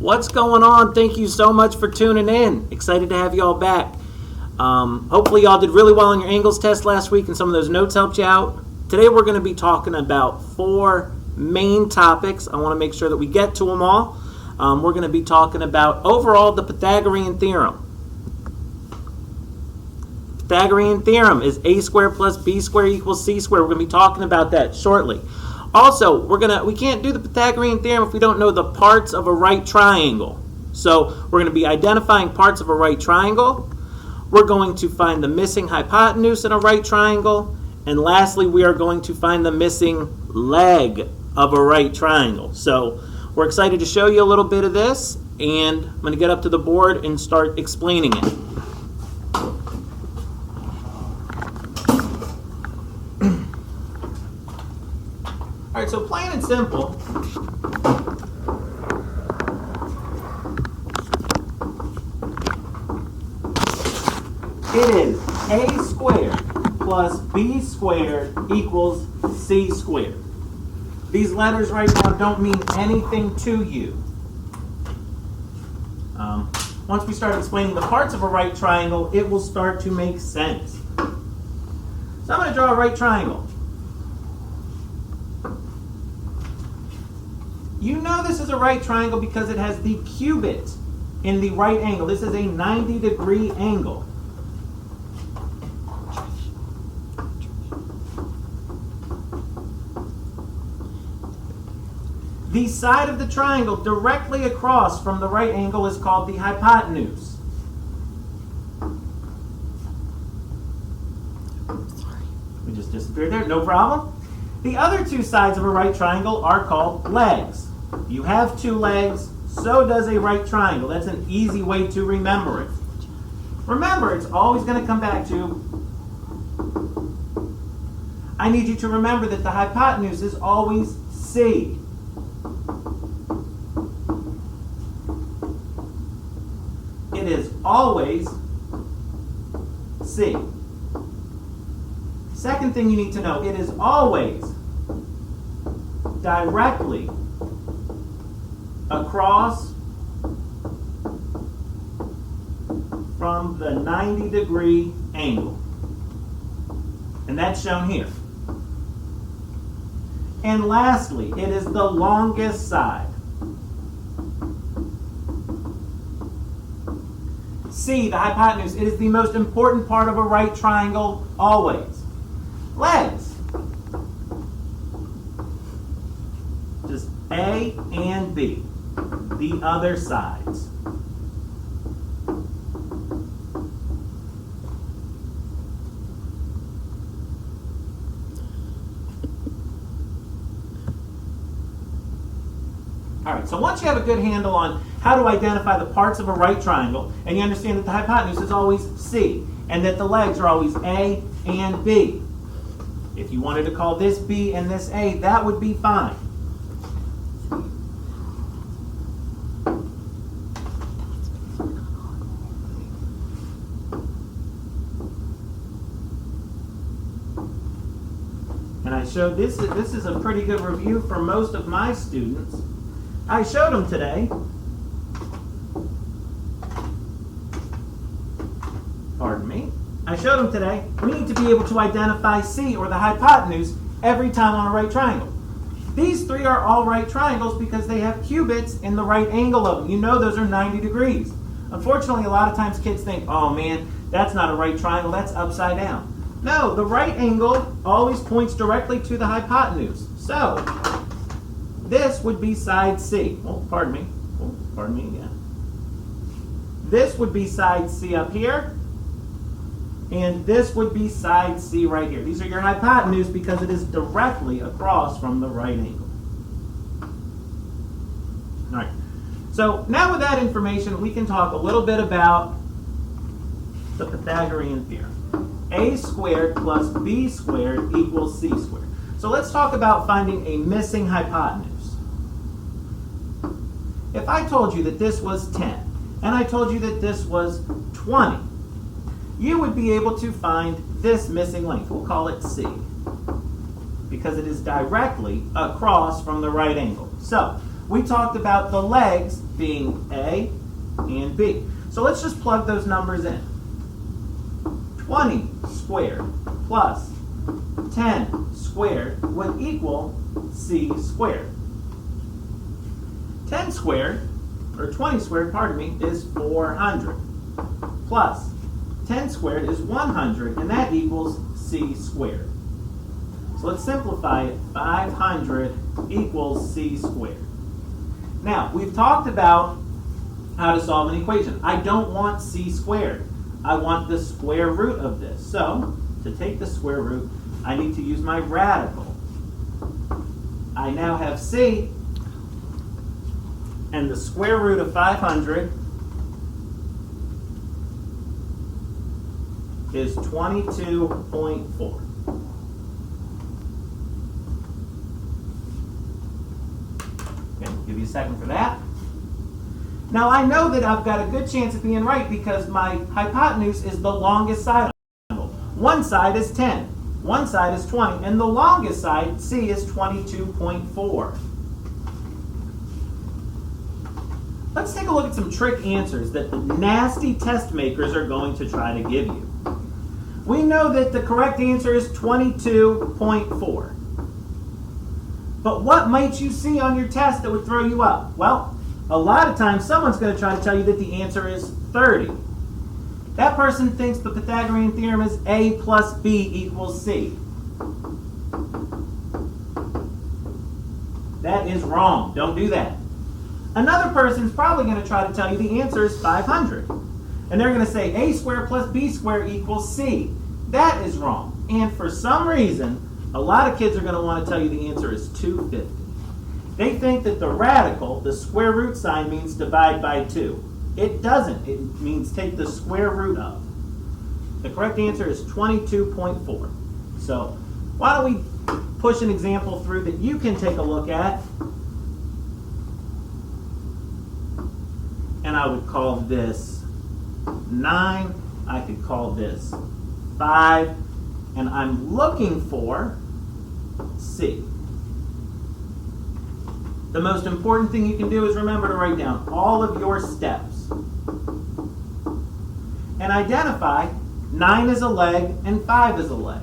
What's going on? Thank you so much for tuning in. Excited to have you all back. Hopefully y'all did really well on your angles test last week and some of those notes helped you out. Today we're going to be talking about 4 main topics. I want to make sure that we get to them all. We're going to be talking about overall the Pythagorean Theorem. Pythagorean Theorem is a squared plus b squared equals c squared. We're going to be talking about that shortly. Also, we can't do the Pythagorean Theorem if we don't know the parts of a right triangle. So we're going to be identifying parts of a right triangle. We're going to find the missing hypotenuse in a right triangle. And lastly, we are going to find the missing leg of a right triangle. So we're excited to show you a little bit of this, and I'm going to get up to the board and start explaining it. All right, so plain and simple, it is a squared plus b squared equals c squared. These letters right now don't mean anything to you. Once we start explaining the parts of a right triangle, it will start to make sense. So I'm going to draw a right triangle. You know this is a right triangle because it has the cubit in the right angle. This is a 90-degree angle. The side of the triangle directly across from the right angle is called the hypotenuse. We just disappeared there, no problem. The other 2 sides of a right triangle are called legs. You have 2 legs, so does a right triangle. That's an easy way to remember it. Remember, it's always going to come back to, I need you to remember that the hypotenuse is always C. It is always C. Second thing you need to know, it is always directly across from the 90-degree angle. And that's shown here. And lastly, it is the longest side. C, the hypotenuse, it is the most important part of a right triangle always. Legs. Just A and B. The other sides. All right, so once you have a good handle on how to identify the parts of a right triangle, and you understand that the hypotenuse is always C, and that the legs are always A and B. If you wanted to call this B and this A, that would be fine. And I showed this is a pretty good review for most of my students. I showed them today. Pardon me. I showed them today. We need to be able to identify C, or the hypotenuse, every time on a right triangle. These 3 are all right triangles because they have cubits in the right angle of them. You know those are 90 degrees. Unfortunately, a lot of times kids think, oh man, that's not a right triangle, that's upside down. No, the right angle always points directly to the hypotenuse. So, this would be side C. Oh, pardon me. Oh, pardon me, yeah. This would be side C up here. And this would be side C right here. These are your hypotenuse because it is directly across from the right angle. All right. So now with that information, we can talk a little bit about the Pythagorean Theorem. A squared plus b squared equals c squared. So let's talk about finding a missing hypotenuse. If I told you that this was 10, and I told you that this was 20, you would be able to find this missing length. We'll call it C, because it is directly across from the right angle. So we talked about the legs being A and B. So let's just plug those numbers in. 20 squared plus 10 squared would equal C squared. 10 squared, or 20 squared, pardon me, is 400. Plus 10 squared is 100, and that equals C squared. So let's simplify it. 500 equals C squared. Now, we've talked about how to solve an equation. I don't want C squared. I want the square root of this. So, to take the square root, I need to use my radical. I now have C, and the square root of 500 is 22.4. Okay, we'll give you a second for that. Now I know that I've got a good chance of being right because my hypotenuse is the longest side of the triangle. One side is 10, one side is 20, and the longest side, C, is 22.4. Let's take a look at some trick answers that the nasty test makers are going to try to give you. We know that the correct answer is 22.4. But what might you see on your test that would throw you up? Well, a lot of times someone's going to try to tell you that the answer is 30. That person thinks the Pythagorean Theorem is A plus B equals C. That is wrong. Don't do that. Another person's probably going to try to tell you the answer is 500. And they're going to say A squared plus B squared equals C. That is wrong. And for some reason, a lot of kids are going to want to tell you the answer is 250. They think that the radical, the square root sign, means divide by 2. It doesn't. It means take the square root of. The correct answer is 22.4. So why don't we push an example through that you can take a look at. And I would call this 9. I could call this 5. And I'm looking for C. The most important thing you can do is remember to write down all of your steps. And identify 9 is a leg and 5 is a leg.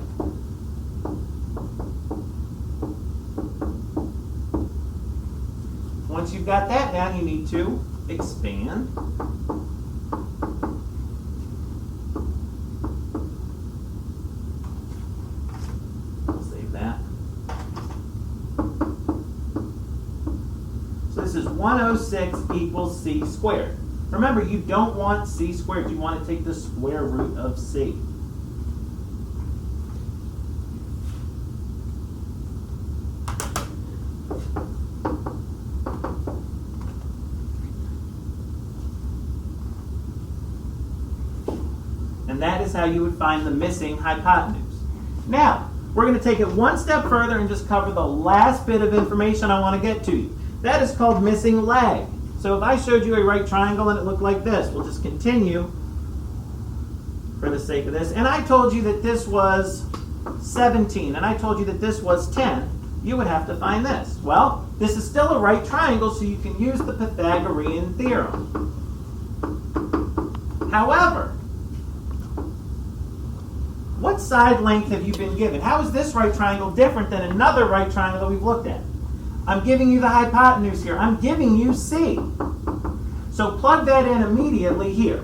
Once you've got that down, you need to expand. I'll save that. So this is 106 equals C squared. Remember, you don't want C squared. You want to take the square root of C. And that is how you would find the missing hypotenuse. Now, we're going to take it one step further and just cover the last bit of information I want to get to you. That is called missing leg. So if I showed you a right triangle and it looked like this, we'll just continue for the sake of this. And I told you that this was 17, and I told you that this was 10. You would have to find this. Well, this is still a right triangle, so you can use the Pythagorean Theorem. However, what side length have you been given? How is this right triangle different than another right triangle that we've looked at? I'm giving you the hypotenuse here. I'm giving you C. So plug that in immediately here.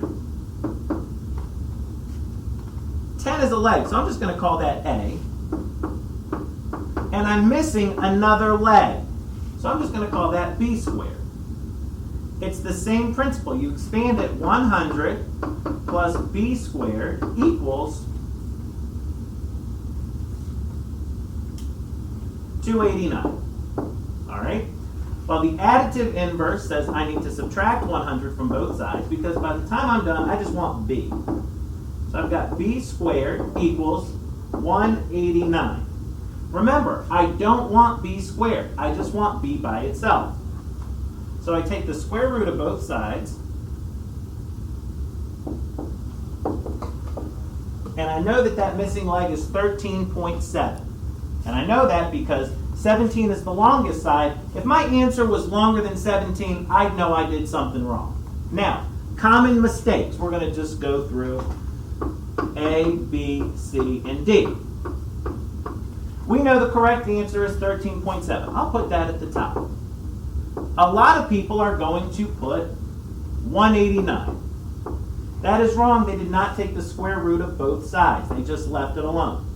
10 is a leg, so I'm just going to call that A. And I'm missing another leg. So I'm just going to call that B squared. It's the same principle. You expand it. 100 plus B squared equals 289. All right? Well, the additive inverse says I need to subtract 100 from both sides because by the time I'm done, I just want B. So I've got B squared equals 189. Remember, I don't want B squared. I just want B by itself. So I take the square root of both sides. And I know that that missing leg is 13.7. And I know that because 17 is the longest side, If my answer was longer than 17, I'd know I did something wrong. Now, common mistakes. We're going to just go through A, B, C, and D. We know the correct answer is 13.7. I'll put that at the top. A lot of people are going to put 189. That is wrong. They did not take the square root of both sides. They just left it alone.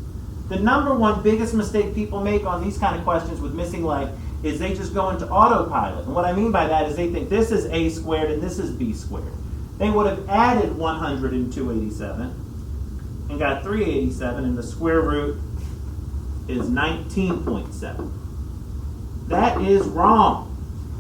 The number one biggest mistake people make on these kind of questions with missing leg is they just go into autopilot. And what I mean by that is they think this is a squared and this is b squared. They would have added 100 and 287 and got 387, and the square root is 19.7. That is wrong.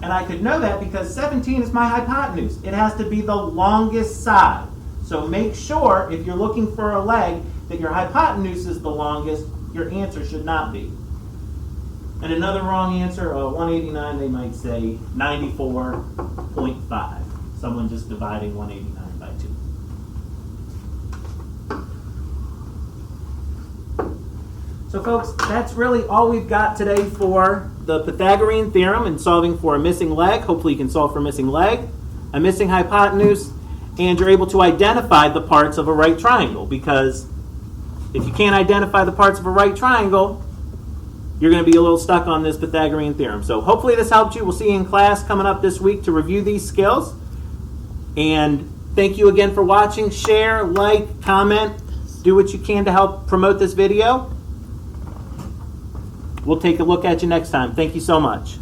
And I could know that because 17 is my hypotenuse. It has to be the longest side. So make sure, if you're looking for a leg, that your hypotenuse is the longest. Your answer should not be. And another wrong answer, 189, they might say 94.5. Someone just dividing 189 by 2. So folks, that's really all we've got today for the Pythagorean Theorem and solving for a missing leg. Hopefully you can solve for a missing leg, a missing hypotenuse, and you're able to identify the parts of a right triangle, because if you can't identify the parts of a right triangle, you're going to be a little stuck on this Pythagorean Theorem. So hopefully this helped you. We'll see you in class coming up this week to review these skills. And thank you again for watching. Share, like, comment, do what you can to help promote this video. We'll take a look at you next time. Thank you so much.